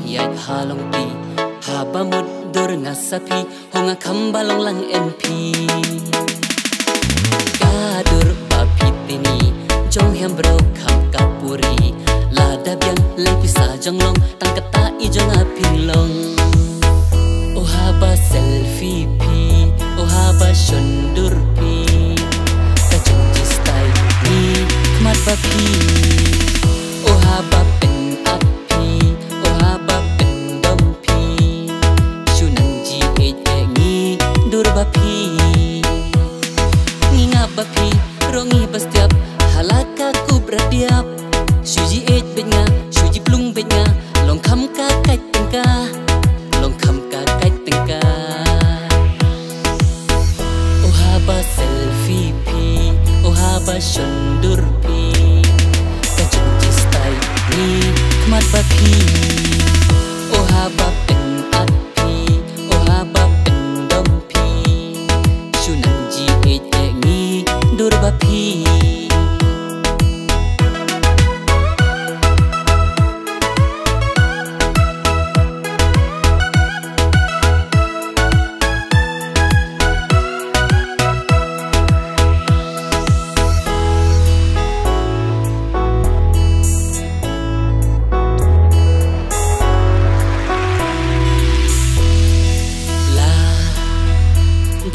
yai halong pi haba mudur ngasapi honga kambalong lang MP kadur papitini jong hem bro kam kapuri lada biang lepisa jonglong tangkata ijong apilong oh haba selfie pi oh haba shondur pi kacung jistai ni kmat papi oh haba pen api oh haba pen dompi shunan ji ngi dur bapi nginga bapi rongi bastiap halaka ku berdiap suji betnya suji plung betnya long kham ka kai tengka long kham ka kai tengka oh haba selfie pi oh haba shondur pi kacung jistai ni kmat bapi oh haba pen api oh haba pen dompi shunan ji ngi dur bapi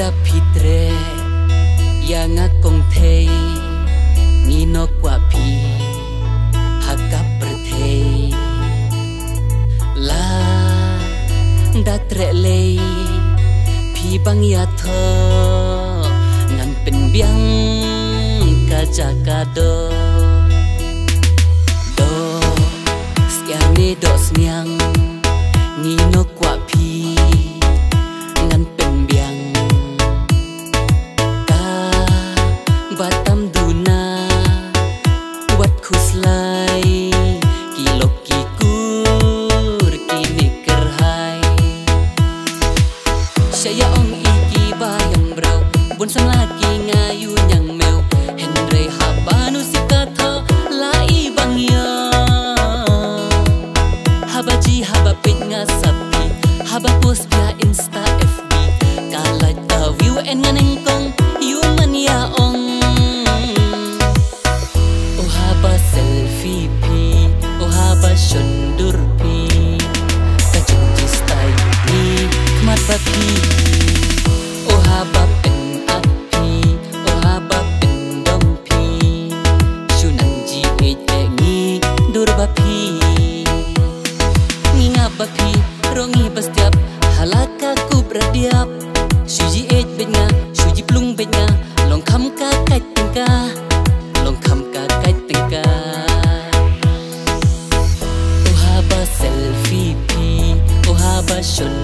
dapitre yang akong thei ngino kwa pi hakap berthei la datre lei pi bang ya tho ngan pen biang ka jakado do siane do smiang ngino kwa pi ngan pen biang batam duna wat khuslai kilok kikur kini kerhai saya ong iki bayang bro bun sang lagi ngayu nyang meu henry habanu sikatha lai bangya habaji haba pit ngasapi haba post via insta fb kalai ta view en nganeng kong human ya ong selfie pi oh haba shondur pi kacung jistai ni kmat papi oh haba pen api oh haba pen dompi shunan ji ngi dur bapi nginga bapi rongi bastiap halaka ku berdiap suji betnya suji plung betnya long kham ka kai tengka long kham ka kai tengka selfie pi oh haba shon